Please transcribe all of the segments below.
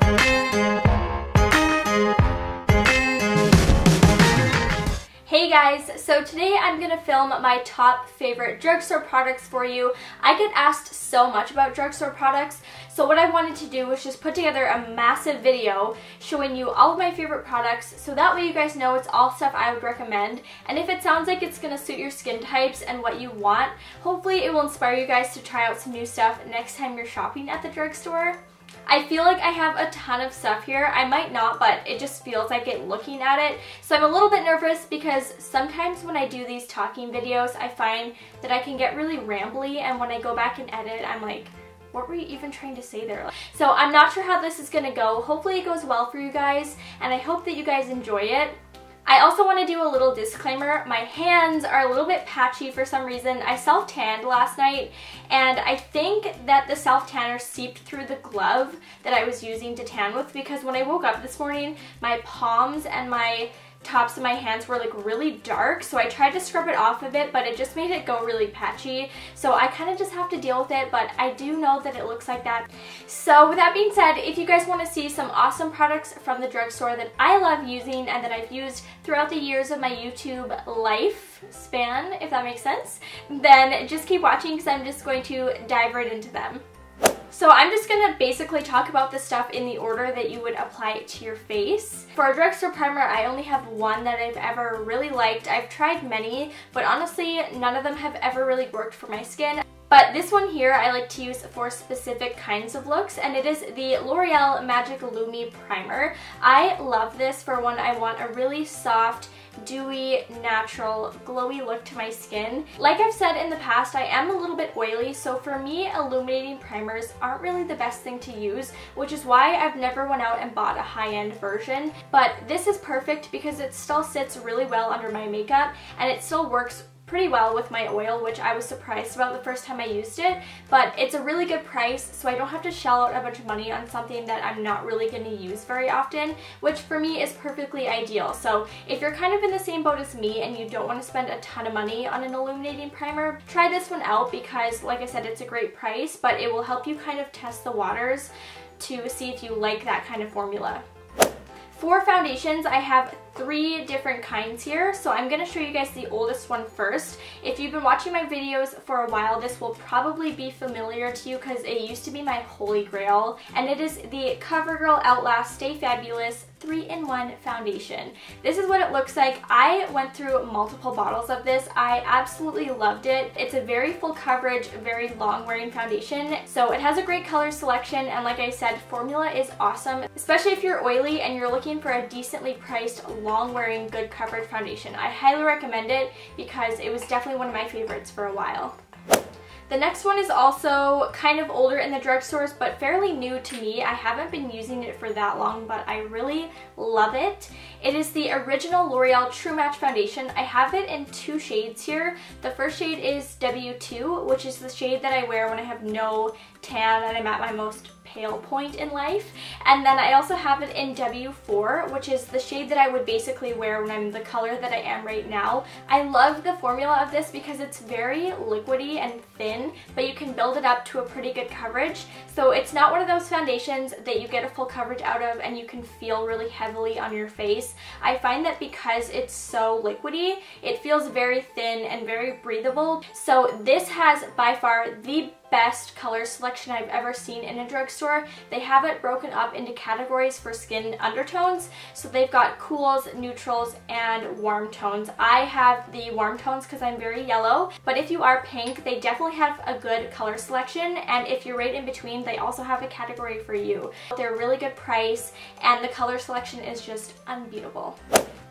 Hey guys, so today I'm going to film my top favorite drugstore products for you. I get asked so much about drugstore products, so what I wanted to do was just put together a massive video showing you all of my favorite products, so that way you guys know it's all stuff I would recommend, and if it sounds like it's going to suit your skin types and what you want, hopefully it will inspire you guys to try out some new stuff next time you're shopping at the drugstore. I feel like I have a ton of stuff here. I might not, but it just feels like it looking at it. So I'm a little bit nervous because sometimes when I do these talking videos, I find that I can get really rambly, and when I go back and edit, I'm like, what were you even trying to say there? So I'm not sure how this is gonna go. Hopefully it goes well for you guys, and I hope that you guys enjoy it. I also want to do a little disclaimer. My hands are a little bit patchy for some reason. I self-tanned last night, and I think that the self-tanner seeped through the glove that I was using to tan with, because when I woke up this morning, my palms and my tops of my hands were like really dark, so I tried to scrub it off a bit, but it just made it go really patchy, so I kind of just have to deal with it, but I do know that it looks like that. So with that being said, if you guys want to see some awesome products from the drugstore that I love using and that I've used throughout the years of my YouTube life span, if that makes sense, then just keep watching because I'm just going to dive right into them. So I'm just going to basically talk about this stuff in the order that you would apply it to your face. For a drugstore primer, I only have one that I've ever really liked. I've tried many, but honestly, none of them have ever really worked for my skin. But this one here I like to use for specific kinds of looks, and it is the L'Oreal Magic Lumi Primer. I love this for when I want a really soft, dewy, natural, glowy look to my skin. Like I've said in the past, I am a little bit oily, so for me, illuminating primers aren't really the best thing to use, which is why I've never went out and bought a high-end version. But this is perfect because it still sits really well under my makeup, and it still works pretty well with my oil, which I was surprised about the first time I used it, but it's a really good price, so I don't have to shell out a bunch of money on something that I'm not really going to use very often, which for me is perfectly ideal. So if you're kind of in the same boat as me and you don't want to spend a ton of money on an illuminating primer, try this one out because, like I said, it's a great price, but it will help you kind of test the waters to see if you like that kind of formula. For foundations, I have 3 different kinds here, so I'm going to show you guys the oldest one first. If you've been watching my videos for a while, this will probably be familiar to you because it used to be my holy grail, and it is the CoverGirl Outlast Stay Fabulous 3-in-1 foundation. This is what it looks like. I went through multiple bottles of this. I absolutely loved it. It's a very full coverage, very long wearing foundation, so it has a great color selection, and like I said, formula is awesome, especially if you're oily and you're looking for a decently priced, long-wearing, good coverage foundation. I highly recommend it because it was definitely one of my favorites for a while. The next one is also kind of older in the drugstores, but fairly new to me. I haven't been using it for that long, but I really love it. It is the original L'Oreal True Match Foundation. I have it in 2 shades here. The first shade is W2, which is the shade that I wear when I have no tan and I'm at my most pale point in life. And then I also have it in W4, which is the shade that I would basically wear when I'm the color that I am right now. I love the formula of this because it's very liquidy and thin, but you can build it up to a pretty good coverage. So it's not one of those foundations that you get a full coverage out of and you can feel really heavily on your face. I find that because it's so liquidy, it feels very thin and very breathable. So this has by far the best color selection I've ever seen in a drugstore. They have it broken up into categories for skin undertones, so they've got cools, neutrals, and warm tones. I have the warm tones because I'm very yellow, but if you are pink, they definitely have a good color selection, and if you're right in between, they also have a category for you. They're a really good price, and the color selection is just unbeatable.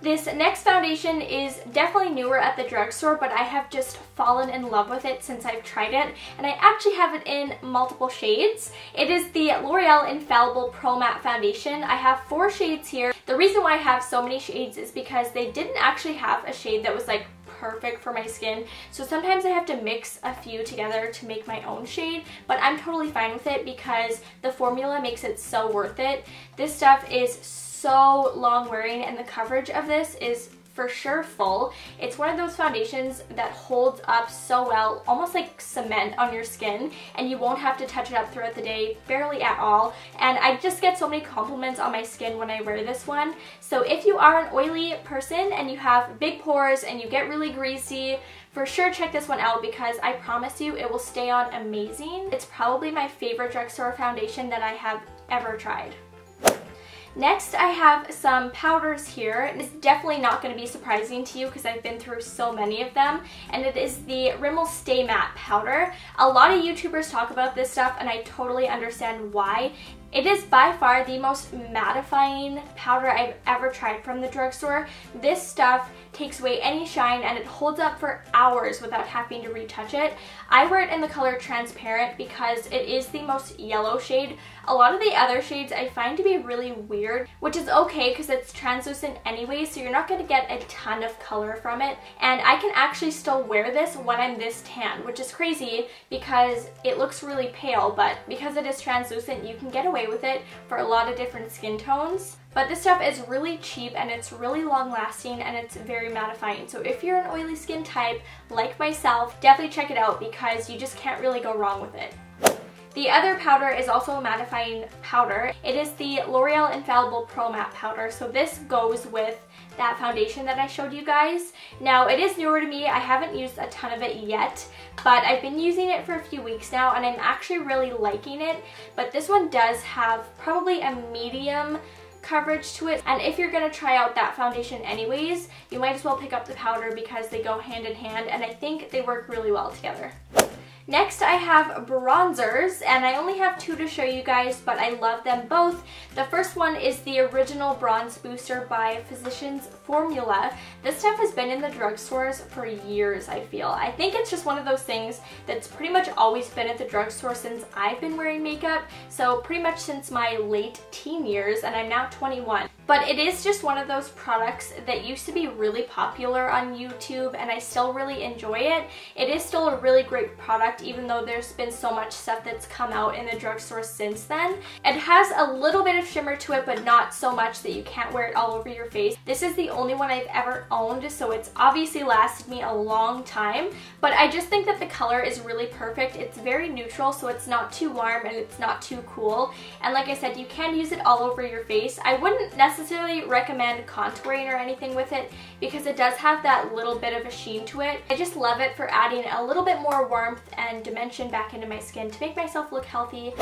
This next foundation is definitely newer at the drugstore, but I have just fallen in love with it since I've tried it, and I actually have it in multiple shades. It is the L'Oreal Infallible Pro Matte Foundation. I have 4 shades here. The reason why I have so many shades is because they didn't actually have a shade that was like perfect for my skin, so sometimes I have to mix a few together to make my own shade, but I'm totally fine with it because the formula makes it so worth it. This stuff is so long wearing and the coverage of this is for sure full. It's one of those foundations that holds up so well, almost like cement on your skin, and you won't have to touch it up throughout the day, barely at all. And I just get so many compliments on my skin when I wear this one. So if you are an oily person and you have big pores and you get really greasy, for sure check this one out because I promise you it will stay on amazing. It's probably my favorite drugstore foundation that I have ever tried. Next, I have some powders here. It's definitely not going to be surprising to you because I've been through so many of them, and it is the Rimmel Stay Matte powder. A lot of YouTubers talk about this stuff, and I totally understand why. It is by far the most mattifying powder I've ever tried from the drugstore. This stuff takes away any shine and it holds up for hours without having to retouch it. I wear it in the color Transparent because it is the most yellow shade. A lot of the other shades I find to be really weird, which is okay because it's translucent anyway, so you're not going to get a ton of color from it. And I can actually still wear this when I'm this tan, which is crazy because it looks really pale, but because it is translucent, you can get away with it for a lot of different skin tones. But this stuff is really cheap and it's really long lasting and it's very mattifying. So if you're an oily skin type like myself, definitely check it out because you just can't really go wrong with it. The other powder is also a mattifying powder. It is the L'Oreal Infallible Pro Matte powder. So this goes with that foundation that I showed you guys. Now it is newer to me. I haven't used a ton of it yet, but I've been using it for a few weeks now and I'm actually really liking it. But this one does have probably a medium coverage to it, and if you're going to try out that foundation anyways, you might as well pick up the powder because they go hand in hand and I think they work really well together. Next, I have bronzers, and I only have two to show you guys, but I love them both. The first one is the Original Bronze Booster by Physicians Formula. This stuff has been in the drugstores for years, I feel. I think it's just one of those things that's pretty much always been at the drugstore since I've been wearing makeup, so pretty much since my late teen years, and I'm now 21. But it is just one of those products that used to be really popular on YouTube, and I still really enjoy it. It is still a really great product, even though there's been so much stuff that's come out in the drugstore since then. It has a little bit of shimmer to it, but not so much that you can't wear it all over your face. This is the only one I've ever owned, so it's obviously lasted me a long time, but I just think that the color is really perfect. It's very neutral, so it's not too warm and it's not too cool. And like I said, you can use it all over your face. I wouldn't necessarily recommend contouring or anything with it because it does have that little bit of a sheen to it. I just love it for adding a little bit more warmth and dimension back into my skin to make myself look healthy.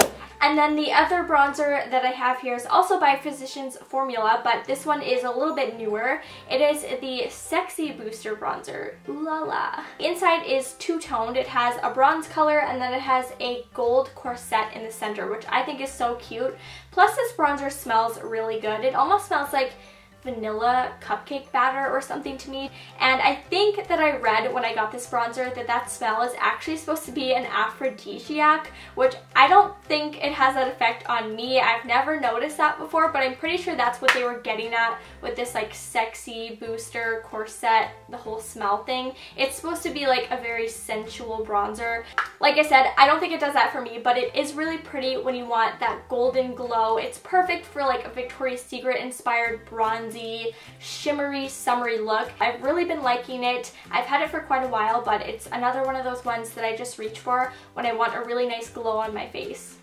And then the other bronzer that I have here is also by Physicians Formula, but this one is a little bit newer. It is the Sexy Booster Bronzer. Ooh la la. Inside is two-toned. It has a bronze color and then it has a gold corset in the center, which I think is so cute. Plus this bronzer smells really good. It almost smells like vanilla cupcake batter or something to me, and I think that I read when I got this bronzer that that smell is actually supposed to be an aphrodisiac, which I don't think it has that effect on me. I've never noticed that before, but I'm pretty sure that's what they were getting at with this like sexy booster corset, the whole smell thing. It's supposed to be like a very sensual bronzer. Like I said, I don't think it does that for me, but it is really pretty when you want that golden glow. It's perfect for like a Victoria's Secret inspired bronze shimmery, summery look. I've really been liking it. I've had it for quite a while, but it's another one of those ones that I just reach for when I want a really nice glow on my face.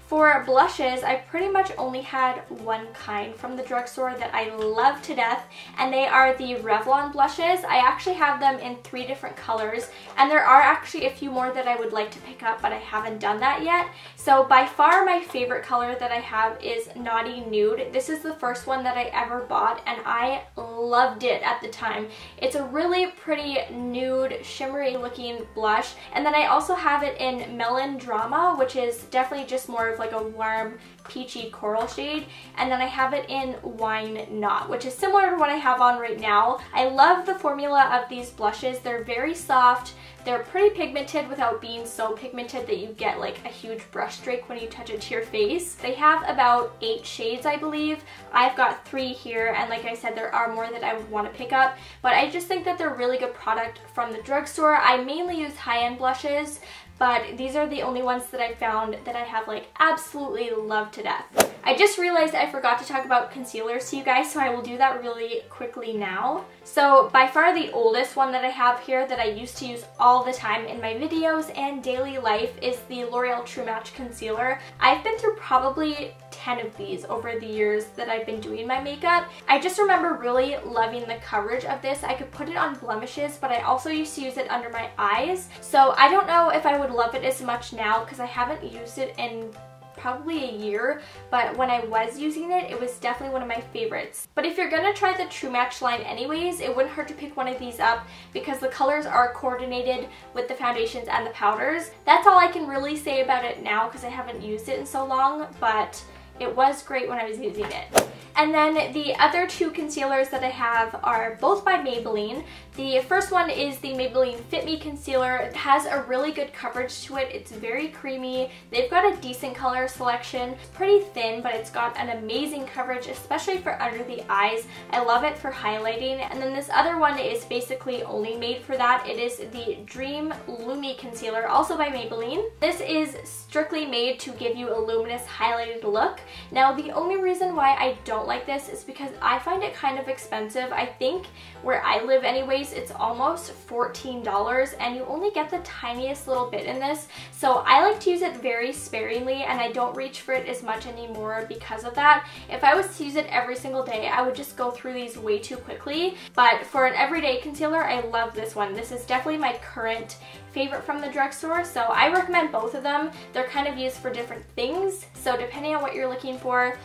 For blushes, I pretty much only had one kind from the drugstore that I love to death, and they are the Revlon blushes. I actually have them in 3 different colors, and there are actually a few more that I would like to pick up, but I haven't done that yet. So by far my favorite color that I have is Naughty Nude. This is the first one that I ever bought, and I loved it at the time. It's a really pretty nude, shimmery looking blush, and then I also have it in Melon Drama, which is definitely just more of like a warm peachy coral shade, and then I have it in Wine Not, which is similar to what I have on right now. I love the formula of these blushes. They're very soft, they're pretty pigmented without being so pigmented that you get like a huge brush stroke when you touch it to your face. They have about 8 shades, I believe. I've got 3 here, and like I said, there are more that I would want to pick up, but I just think that they're a really good product from the drugstore. I mainly use high-end blushes, but these are the only ones that I found that I have like absolutely loved to death. I just realized I forgot to talk about concealers to you guys, so I will do that really quickly now. So by far the oldest one that I have here that I used to use all the time in my videos and daily life is the L'Oreal True Match Concealer. I've been through probably 10 of these over the years that I've been doing my makeup. I just remember really loving the coverage of this. I could put it on blemishes, but I also used to use it under my eyes. So I don't know if I would love it as much now because I haven't used it in probably a year, but when I was using it, it was definitely one of my favorites. But if you're gonna try the True Match line anyways, it wouldn't hurt to pick one of these up because the colors are coordinated with the foundations and the powders. That's all I can really say about it now because I haven't used it in so long, but it was great when I was using it. And then the other two concealers that I have are both by Maybelline. The first one is the Maybelline Fit Me Concealer. It has a really good coverage to it. It's very creamy. They've got a decent color selection. It's pretty thin, but it's got an amazing coverage, especially for under the eyes. I love it for highlighting. And then this other one is basically only made for that. It is the Dream Lumi Concealer, also by Maybelline. This is strictly made to give you a luminous highlighted look. Now, the only reason why I don't like this is because I find it kind of expensive. I think where I live anyways, it's almost $14 and you only get the tiniest little bit in this. So I like to use it very sparingly and I don't reach for it as much anymore because of that. If I was to use it every single day, I would just go through these way too quickly. But for an everyday concealer, I love this one. This is definitely my current favorite from the drugstore, so I recommend both of them. They're kind of used for different things, so depending on what you're looking for,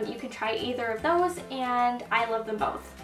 you can try either of those, and I love them both.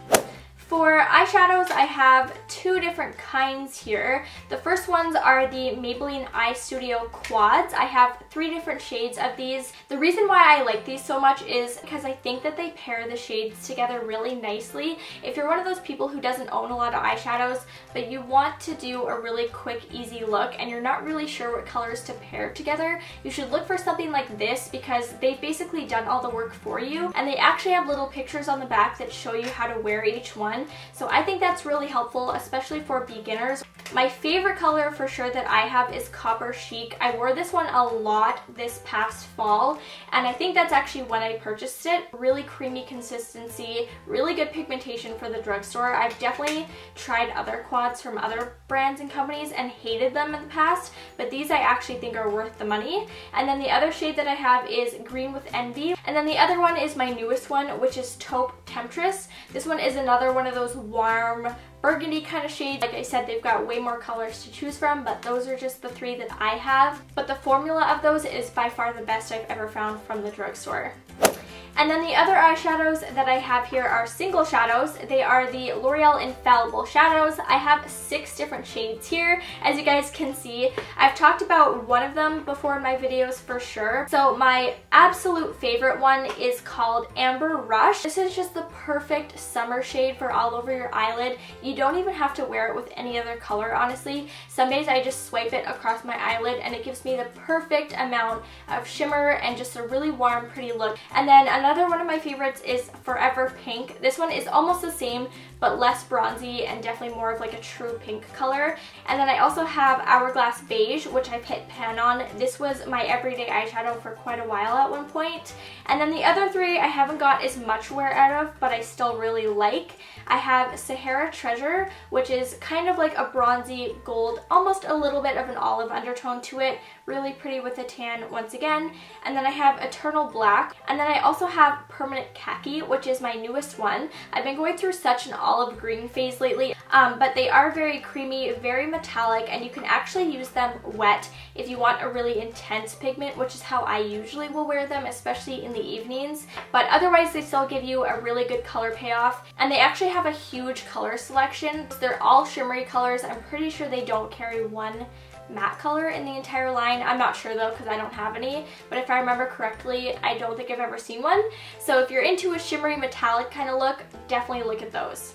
For eyeshadows, I have two different kinds here. The first ones are the Maybelline Eye Studio Quads. I have 3 different shades of these. The reason why I like these so much is because I think that they pair the shades together really nicely. If you're one of those people who doesn't own a lot of eyeshadows, but you want to do a really quick, easy look, and you're not really sure what colors to pair together, you should look for something like this because they've basically done all the work for you, and they actually have little pictures on the back that show you how to wear each one. So I think that's really helpful, especially for beginners. My favorite color for sure that I have is Copper Chic. I wore this one a lot this past fall, and I think that's actually when I purchased it. Really creamy consistency, really good pigmentation for the drugstore. I've definitely tried other quads from other brands and companies and hated them in the past, but these I actually think are worth the money. And then the other shade that I have is Green with Envy. And then the other one is my newest one, which is Taupe Temptress. This one is another one of those warm burgundy kind of shades. Like I said, they've got way more colors to choose from, but those are just the 3 that I have. But the formula of those is by far the best I've ever found from the drugstore. And then the other eyeshadows that I have here are single shadows. They are the L'Oreal Infallible Shadows. I have 6 different shades here, as you guys can see. I've talked about one of them before in my videos for sure. So my absolute favorite one is called Amber Rush. This is just the perfect summer shade for all over your eyelid. You don't even have to wear it with any other color, honestly. Some days I just swipe it across my eyelid and it gives me the perfect amount of shimmer and just a really warm, pretty look. And then another one of my favorites is Forever Pink. This one is almost the same, but less bronzy and definitely more of like a true pink color. And then I also have Hourglass Beige, which I've hit pan on. This was my everyday eyeshadow for quite a while at one point. And then the other 3 I haven't got as much wear out of, but I still really like. I have Sahara Treasure, which is kind of like a bronzy gold, almost a little bit of an olive undertone to it. Really pretty with a tan once again. And then I have Eternal Black. And then I also have Permanent Khaki, which is my newest one. I've been going through such an olive green phase lately, but they are very creamy, very metallic, and you can actually use them wet if you want a really intense pigment, which is how I usually will wear them, especially in the evenings. But otherwise, they still give you a really good color payoff, and they actually have a huge color selection. They're all shimmery colors. I'm pretty sure they don't carry one matte color in the entire line. I'm not sure though because I don't have any, but if I remember correctly, I don't think I've ever seen one. So if you're into a shimmery metallic kind of look, definitely look at those.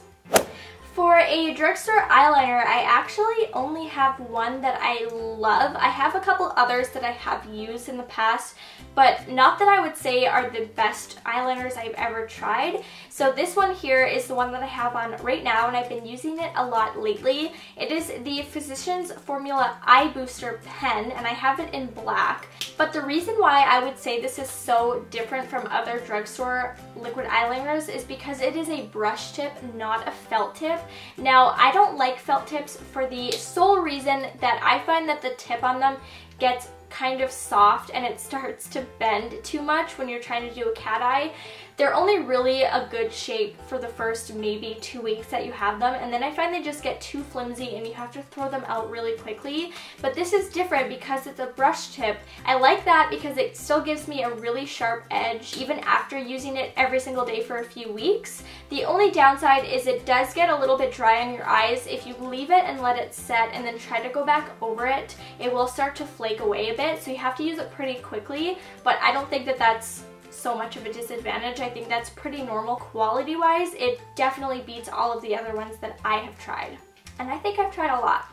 For a drugstore eyeliner, I actually only have one that I love. I have a couple others that I have used in the past, but not that I would say are the best eyeliners I've ever tried. So this one here is the one that I have on right now, and I've been using it a lot lately. It is the Physicians Formula Eye Booster Pen, and I have it in black. But the reason why I would say this is so different from other drugstore liquid eyeliners is because it is a brush tip, not a felt tip. Now, I don't like felt tips for the sole reason that I find that the tip on them gets kind of soft and it starts to bend too much when you're trying to do a cat eye. They're only really a good shape for the first maybe 2 weeks that you have them, and then I find they just get too flimsy and you have to throw them out really quickly. But this is different because it's a brush tip. I like that because it still gives me a really sharp edge even after using it every single day for a few weeks. The only downside is it does get a little bit dry on your eyes. If you leave it and let it set and then try to go back over it, it will start to flake away a bit, so you have to use it pretty quickly. But I don't think that that's so much of a disadvantage. I think that's pretty normal quality wise. It definitely beats all of the other ones that I have tried, and I think I've tried a lot.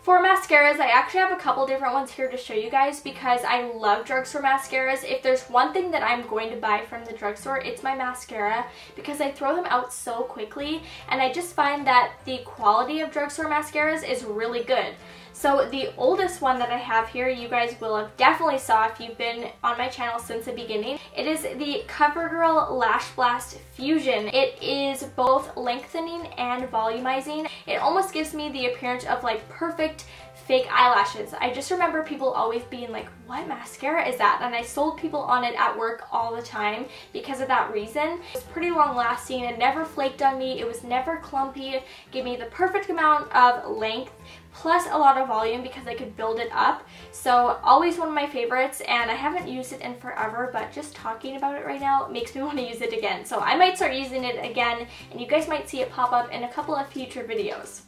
For mascaras, I actually have a couple different ones here to show you guys because I love drugstore mascaras. If there's one thing that I'm going to buy from the drugstore, it's my mascara because I throw them out so quickly, and I just find that the quality of drugstore mascaras is really good. So the oldest one that I have here, you guys will have definitely saw if you've been on my channel since the beginning. It is the CoverGirl Lash Blast Fusion. It is both lengthening and volumizing. It almost gives me the appearance of like perfect fake eyelashes. I just remember people always being like, what mascara is that? And I sold people on it at work all the time because of that reason. It's pretty long lasting. It never flaked on me. It was never clumpy. It gave me the perfect amount of length plus a lot of volume because I could build it up. So always one of my favorites, and I haven't used it in forever, but just talking about it right now makes me want to use it again. So I might start using it again, and you guys might see it pop up in a couple of future videos.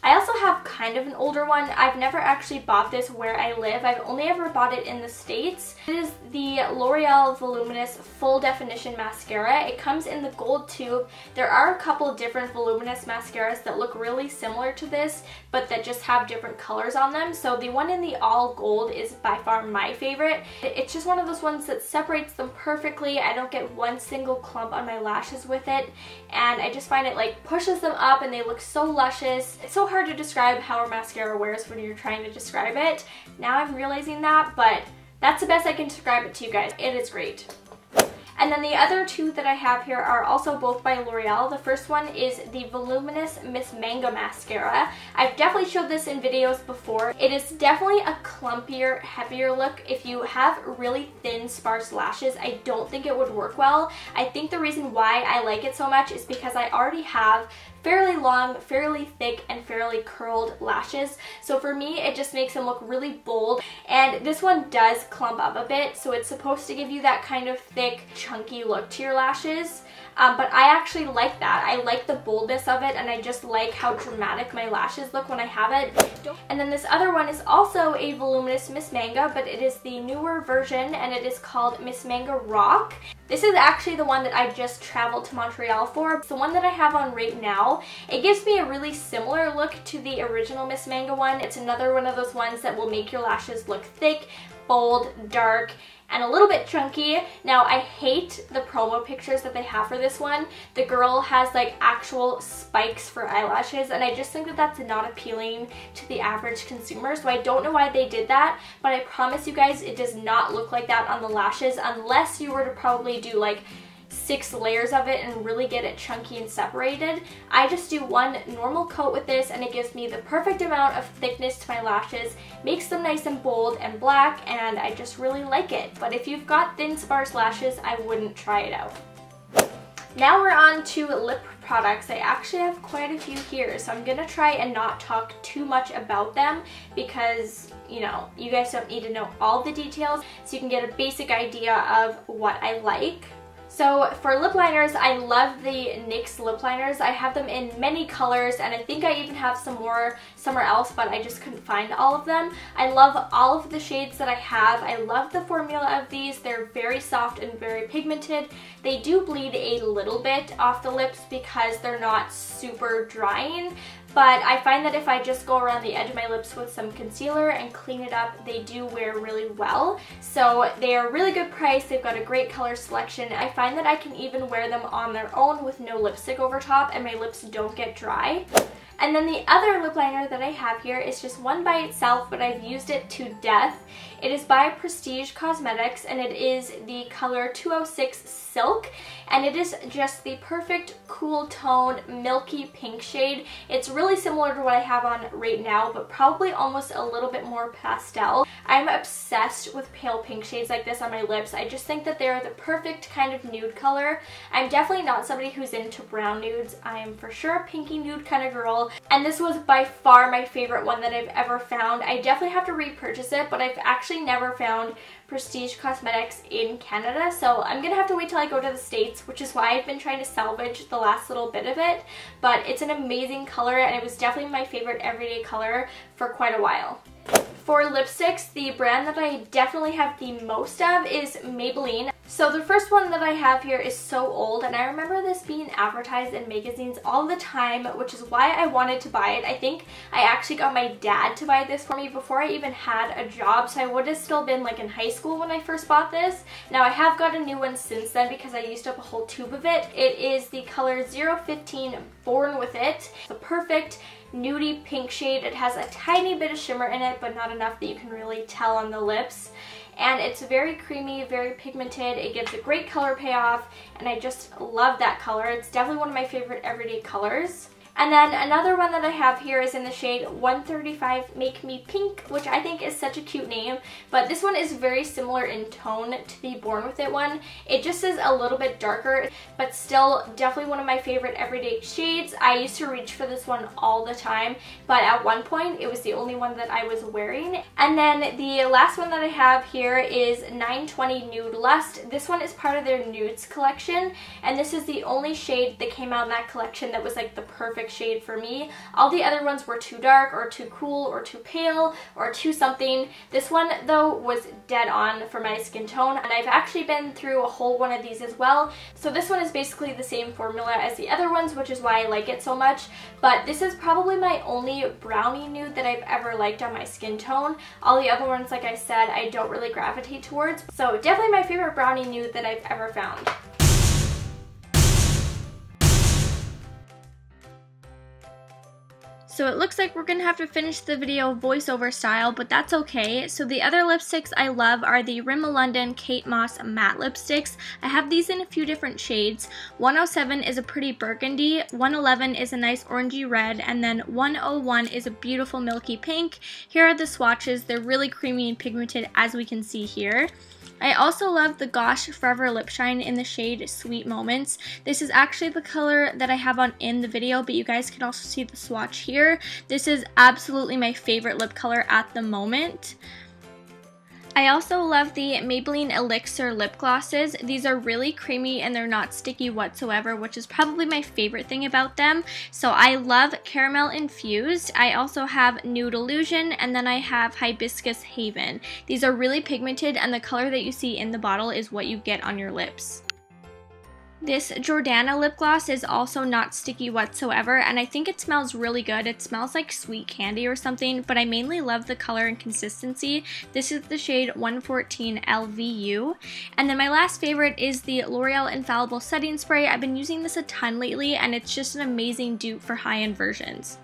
I also have kind of an older one. I've never actually bought this where I live. I've only ever bought it in the States. It is the L'Oreal Voluminous Full Definition Mascara. It comes in the gold tube. There are a couple different voluminous mascaras that look really similar to this, but that just have different colors on them. So the one in the all gold is by far my favorite. It's just one of those ones that separates them perfectly. I don't get one single clump on my lashes with it, and I just find it like pushes them up and they look so luscious. It's so hard to describe how a mascara wears when you're trying to describe it. Now I'm realizing that, but that's the best I can describe it to you guys. It is great. And then the other two that I have here are also both by L'Oreal. The first one is the Voluminous Miss Mango Mascara. I've definitely showed this in videos before. It is definitely a clumpier, heavier look. If you have really thin, sparse lashes, I don't think it would work well. I think the reason why I like it so much is because I already have fairly long, fairly thick, and fairly curled lashes. So for me, it just makes them look really bold. And this one does clump up a bit, so it's supposed to give you that kind of thick, chunky look to your lashes. But I actually like that. I like the boldness of it, and I just like how dramatic my lashes look when I have it. And then this other one is also a voluminous Miss Mango, but it is the newer version, and it is called Miss Mango Rock. This is actually the one that I just traveled to Montreal for. It's the one that I have on right now. It gives me a really similar look to the original Miss Mango one. It's another one of those ones that will make your lashes look thick, bold, dark, and a little bit chunky. Now, I hate the promo pictures that they have for this one. The girl has like actual spikes for eyelashes, and I just think that that's not appealing to the average consumer, so I don't know why they did that, but I promise you guys it does not look like that on the lashes unless you were to probably do like 6 layers of it and really get it chunky and separated. I just do one normal coat with this, and it gives me the perfect amount of thickness to my lashes, makes them nice and bold and black, and I just really like it. But if you've got thin, sparse lashes, I wouldn't try it out. Now we're on to lip products. I actually have quite a few here, so I'm gonna try and not talk too much about them because, you know, you guys don't need to know all the details, so you can get a basic idea of what I like. So for lip liners, I love the NYX lip liners. I have them in many colors, and I think I even have some more somewhere else, but I just couldn't find all of them. I love all of the shades that I have. I love the formula of these. They're very soft and very pigmented. They do bleed a little bit off the lips because they're not super drying, but I find that if I just go around the edge of my lips with some concealer and clean it up, they do wear really well. So they are really good price. They've got a great color selection. I find that I can even wear them on their own with no lipstick over top and my lips don't get dry. And then the other lip liner that I have here is just one by itself, but I've used it to death. It is by Prestige Cosmetics, and it is the color 206 Silk, and it is just the perfect cool toned milky pink shade. It's really similar to what I have on right now, but probably almost a little bit more pastel. I'm obsessed with pale pink shades like this on my lips. I just think that they're the perfect kind of nude color. I'm definitely not somebody who's into brown nudes. I am for sure a pinky nude kind of girl, and this was by far my favorite one that I've ever found. I definitely have to repurchase it, but I've actually never found Prestige Cosmetics in Canada, so I'm gonna have to wait till I go to the States, which is why I've been trying to salvage the last little bit of it. But it's an amazing color, and it was definitely my favorite everyday color for quite a while. For lipsticks, the brand that I definitely have the most of is Maybelline. So the first one that I have here is so old, and I remember this being advertised in magazines all the time, which is why I wanted to buy it. I think I actually got my dad to buy this for me before I even had a job, so I would have still been like in high school when I first bought this. Now I have got a new one since then because I used up a whole tube of it. It is the color 015 Born With It. It's a perfect nudie pink shade. It has a tiny bit of shimmer in it, but not enough that you can really tell on the lips. And it's very creamy, very pigmented. It gives a great color payoff, and I just love that color. It's definitely one of my favorite everyday colors. And then another one that I have here is in the shade 135 Make Me Pink, which I think is such a cute name, but this one is very similar in tone to the Born With It one. It just is a little bit darker, but still definitely one of my favorite everyday shades. I used to reach for this one all the time, but at one point it was the only one that I was wearing. And then the last one that I have here is 920 Nude Lust. This one is part of their nudes collection, and this is the only shade that came out in that collection that was like the perfect shade for me. All the other ones were too dark or too cool or too pale or too something. This one though was dead on for my skin tone, and I've actually been through a whole one of these as well. So this one is basically the same formula as the other ones, which is why I like it so much, but this is probably my only brownie nude that I've ever liked on my skin tone. All the other ones, like I said, I don't really gravitate towards. So definitely my favorite brownie nude that I've ever found. So it looks like we're going to have to finish the video voiceover style, but that's okay. So the other lipsticks I love are the Rimmel London Kate Moss matte lipsticks. I have these in a few different shades. 107 is a pretty burgundy, 111 is a nice orangey red, and then 101 is a beautiful milky pink. Here are the swatches. They're really creamy and pigmented, as we can see here. I also love the Gosh Forever Lip Shine in the shade Sweet Moments. This is actually the color that I have on in the video, but you guys can also see the swatch here. This is absolutely my favorite lip color at the moment. I also love the Maybelline Elixir lip glosses. These are really creamy and they're not sticky whatsoever, which is probably my favorite thing about them. So I love Caramel Infused. I also have Nude Illusion, and then I have Hibiscus Haven. These are really pigmented, and the color that you see in the bottle is what you get on your lips. This Jordana lip gloss is also not sticky whatsoever, and I think it smells really good. It smells like sweet candy or something, but I mainly love the color and consistency. This is the shade 114 LVU. And then my last favorite is the L'Oreal Infallible Setting Spray. I've been using this a ton lately, and it's just an amazing dupe for high-end versions.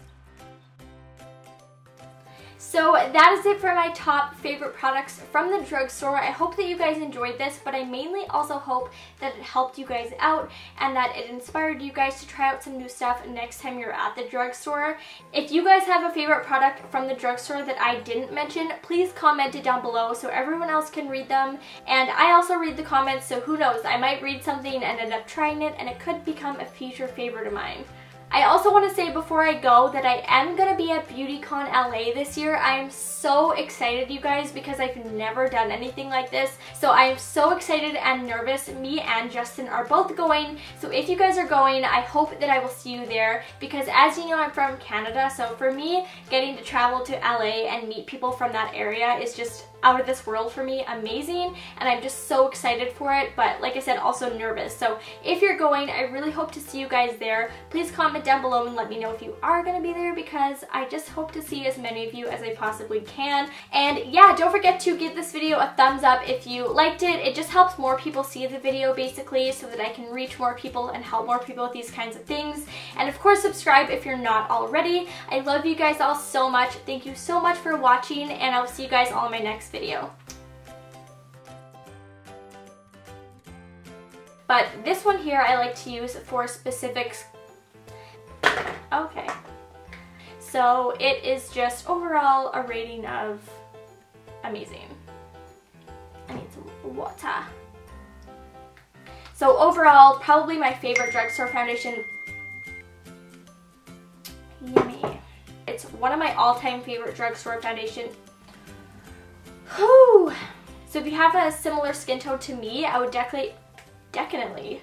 So that is it for my top favorite products from the drugstore. I hope that you guys enjoyed this, but I mainly also hope that it helped you guys out and that it inspired you guys to try out some new stuff next time you're at the drugstore. If you guys have a favorite product from the drugstore that I didn't mention, please comment it down below so everyone else can read them. And I also read the comments, so who knows, I might read something and end up trying it, and it could become a future favorite of mine. I also want to say before I go that I am going to be at BeautyCon LA this year. I am so excited, you guys, because I've never done anything like this. So I am so excited and nervous. Me and Justin are both going. So if you guys are going, I hope that I will see you there, because as you know, I'm from Canada. So for me, getting to travel to LA and meet people from that area is just out of this world for me, amazing, and I'm just so excited for it, but like I said, also nervous. So if you're going, I really hope to see you guys there. Please comment down below and let me know if you are going to be there, because I just hope to see as many of you as I possibly can. And yeah, don't forget to give this video a thumbs up if you liked it. It just helps more people see the video, basically, so that I can reach more people and help more people with these kinds of things. And of course, subscribe if you're not already. I love you guys all so much. Thank you so much for watching, and I'll see you guys all in my next video. But this one here I like to use for specifics. Okay. So it is just overall a rating of amazing. I need some water. So overall, probably my favorite drugstore foundation. Yummy. It's one of my all-time favorite drugstore foundation. Whew. So if you have a similar skin tone to me, I would definitely